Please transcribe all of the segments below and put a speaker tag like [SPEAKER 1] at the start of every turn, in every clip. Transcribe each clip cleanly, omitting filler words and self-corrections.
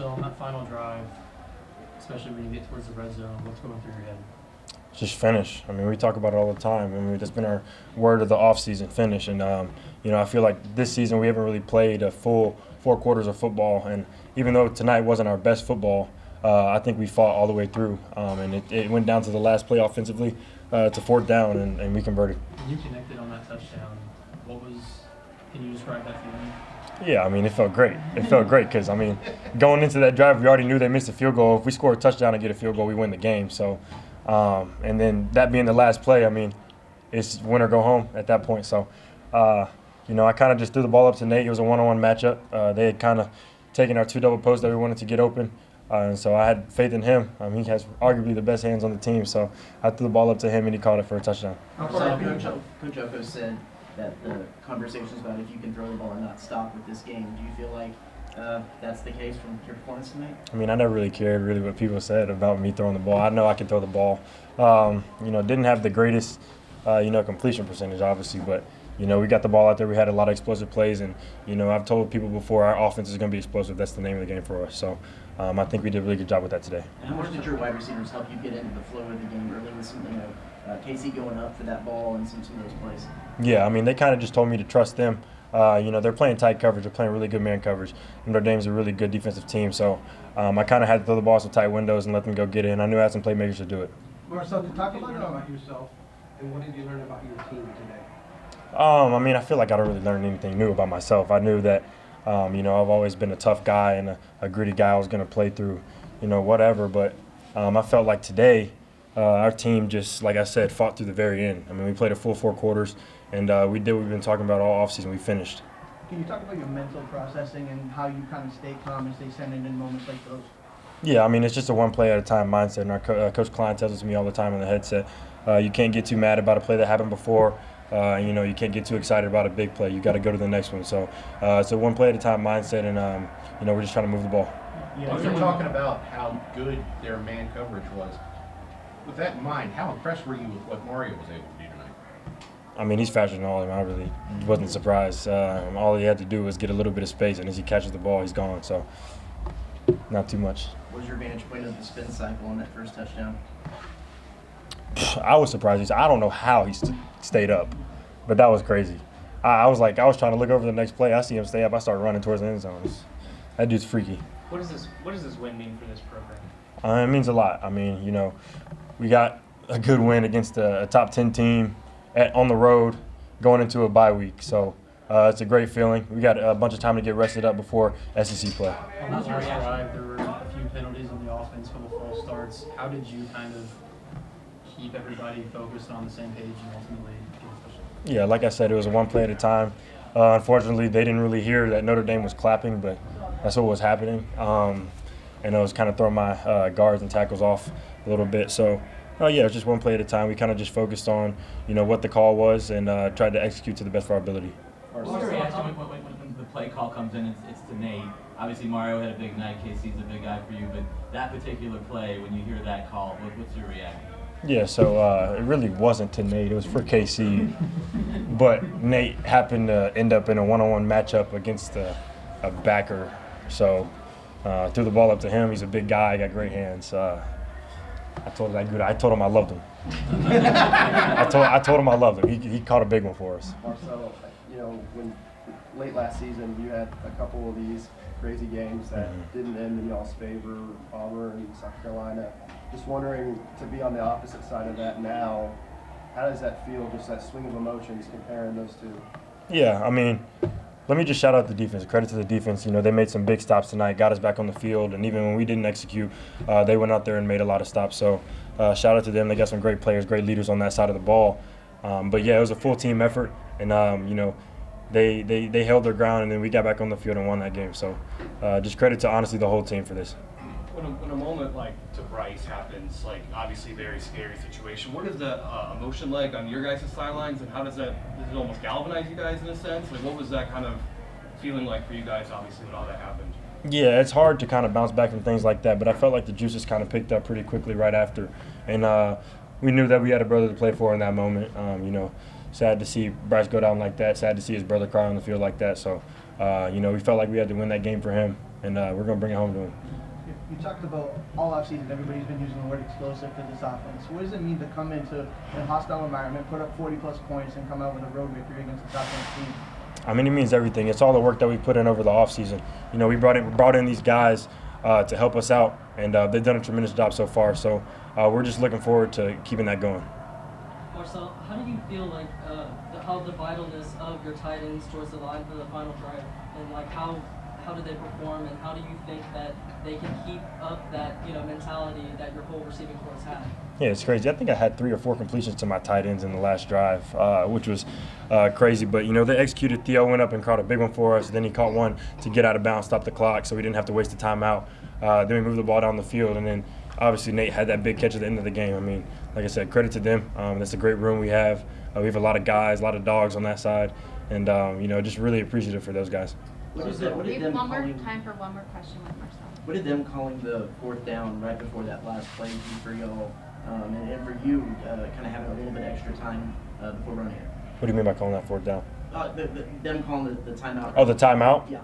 [SPEAKER 1] Marcel, on that final drive, especially when you get towards the red zone, what's going through your head?
[SPEAKER 2] Just finish. I mean, we talk about it all the time. I mean, that's been our word of the offseason, finish. And, I feel like this season we haven't really played a full 4 quarters of football. And even though tonight wasn't our best football, I think we fought all the way through. And it went down to the last play offensively to 4th down, and we converted.
[SPEAKER 1] When you connected on that touchdown, can you describe that feeling?
[SPEAKER 2] Yeah, I mean, it felt great. It felt great because, I mean, going into that drive, we already knew they missed a field goal. If we score a touchdown and get a field goal, we win the game. So, and then that being the last play, I mean, it's win or go home at that point. So, I kind of just threw the ball up to Nate. It was a one-on-one matchup. They had kind of taken our 2 double posts that we wanted to get open. And so I had faith in him. He has arguably the best hands on the team. So I threw the ball up to him, and he caught it for a touchdown.
[SPEAKER 3] Coach Oko said that the conversations about if you can throw the ball and not stop with this game. Do you feel like that's the case from your performance tonight?
[SPEAKER 2] I mean, I never really cared what people said about me throwing the ball. I know I can throw the ball. Didn't have the greatest, completion percentage, obviously, but we got the ball out there. We had a lot of explosive plays, and I've told people before our offense is going to be explosive. That's the name of the game for us. So I think we did a really good job with that today.
[SPEAKER 3] And how much did your wide receivers help you get into the flow of the game early with some, Casey going up for that ball and some of those plays?
[SPEAKER 2] Yeah, I mean, they kind of just told me to trust them. They're playing tight coverage. They're playing really good man coverage. Notre Dame's a really good defensive team, so I kind of had to throw the ball some tight windows and let them go get it, and I knew I had some playmakers to do it.
[SPEAKER 4] Marcel, talk about yourself, and what did you learn about your team today?
[SPEAKER 2] I feel like I don't really learn anything new about myself. I knew that, I've always been a tough guy and a gritty guy. I was going to play through, whatever. But I felt like today our team just, like I said, fought through the very end. I mean, we played a full 4 quarters, and we did what we've been talking about all offseason. We finished.
[SPEAKER 4] Can you talk about your mental processing and how you kind of stay calm and stay centered in moments like those?
[SPEAKER 2] Yeah, I mean, it's just a one play at a time mindset. And our Coach Klein tells it to me all the time on the headset. You can't get too mad about a play that happened before. You can't get too excited about a big play. You got to go to the next one. So it's a one play at a time mindset, and we're just trying to move the ball.
[SPEAKER 5] Yeah, you're talking about how good their man coverage was. With that in mind, how impressed were you with what Mario was able to do tonight?
[SPEAKER 2] I mean, he's faster than all of them. I really wasn't surprised. All he had to do was get a little bit of space, and as he catches the ball, he's gone. So not too much.
[SPEAKER 3] What was your vantage point of the spin cycle on that first touchdown?
[SPEAKER 2] I was surprised. I don't know how he stayed up, but that was crazy. I was trying to look over the next play. I see him stay up. I start running towards the end zone. That dude's freaky.
[SPEAKER 1] What does this win mean for this program?
[SPEAKER 2] It means a lot. I mean, we got a good win against a top 10 team on the road going into a bye week. So it's a great feeling. We got a bunch of time to get rested up before SEC play.
[SPEAKER 1] On that last drive, there were a few penalties on the offense, a couple false starts. How did you kind of keep everybody focused on the same page and ultimately get a touchdown?
[SPEAKER 2] Yeah, like I said, it was a one play at a time. Unfortunately, they didn't really hear that Notre Dame was clapping, but that's what was happening. And I was kind of throwing my guards and tackles off a little bit. So, it was just one play at a time. We kind of just focused on, what the call was and tried to execute to the best of our ability.
[SPEAKER 6] What's your reaction when the play call comes in? It's to Nate. Obviously, Mario had a big night. Casey's a big guy for you. But that particular play, when you hear that call, what's your reaction?
[SPEAKER 2] Yeah, so it really wasn't to Nate. It was for KC. But Nate happened to end up in a one-on-one matchup against a backer. So threw the ball up to him. He's a big guy. Got great hands. I told him I loved him. I told him I loved him. He caught a big one for us.
[SPEAKER 7] Marcel, when late last season you had a couple of these crazy games that didn't end in y'all's favor, Auburn and South Carolina. Just wondering, to be on the opposite side of that now, how does that feel, just that swing of emotions comparing those two?
[SPEAKER 2] Yeah, I mean, let me just shout out the defense. Credit to the defense. They made some big stops tonight, got us back on the field, and even when we didn't execute, they went out there and made a lot of stops. So shout out to them. They got some great players, great leaders on that side of the ball. But, yeah, it was a full team effort, and, they held their ground, and then we got back on the field and won that game. So just credit to, honestly, the whole team for this.
[SPEAKER 8] When a moment like to Bryce happens, like obviously very scary situation, what is the emotion like on your guys' sidelines, and how does it almost galvanize you guys in a sense? Like, what was that kind of feeling like for you guys, obviously, when all that happened?
[SPEAKER 2] Yeah, it's hard to kind of bounce back from things like that, but I felt like the juices kind of picked up pretty quickly right after. And we knew that we had a brother to play for in that moment. Sad to see Bryce go down like that, sad to see his brother cry on the field like that. So, we felt like we had to win that game for him, and we're going to bring it home to him.
[SPEAKER 4] You talked about all offseason, everybody's been using the word explosive for this offense. What does it mean to come into a hostile environment, put up 40-plus points, and come out with a road victory against a top-ranked team?
[SPEAKER 2] I mean, it means everything. It's all the work that we put in over the offseason. You know, we brought in these guys to help us out, and they've done a tremendous job so far. So we're just looking forward to keeping that going.
[SPEAKER 9] Marcel, how do you feel like how the vitalness of your tight ends towards the line for the final drive, and like how do they perform, and how do you think that they can keep up that mentality that your whole receiving corps has had?
[SPEAKER 2] Yeah, it's crazy. I think I had 3 or 4 completions to my tight ends in the last drive, which was crazy. But, they executed. Theo went up and caught a big one for us. Then he caught one to get out of bounds, stop the clock, so we didn't have to waste a timeout. Then we moved the ball down the field. And then, obviously, Nate had that big catch at the end of the game. I mean, like I said, credit to them. That's a great room we have. We have a lot of guys, a lot of dogs on that side. And, just really appreciative for those guys.
[SPEAKER 3] What did
[SPEAKER 10] We have
[SPEAKER 3] them
[SPEAKER 10] one more
[SPEAKER 3] calling?
[SPEAKER 10] time for one more question with Marcel.
[SPEAKER 3] What did them calling the 4th down right before that last play do for y'all, and for you, kind of having a little bit extra time before running it?
[SPEAKER 2] What do you mean by calling that 4th down?
[SPEAKER 3] Them calling the timeout.
[SPEAKER 2] Oh, the timeout?
[SPEAKER 3] Yeah.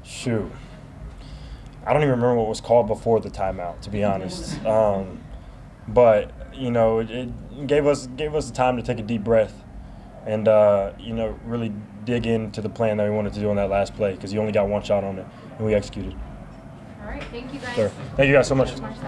[SPEAKER 2] Shoot. I don't even remember what was called before the timeout, to be honest. But, it gave us the time to take a deep breath and, really dig into the plan that we wanted to do on that last play because you only got one shot on it, and we executed.
[SPEAKER 10] All right, thank you guys.
[SPEAKER 2] Sure. Thank you guys so much.
[SPEAKER 10] Marcel.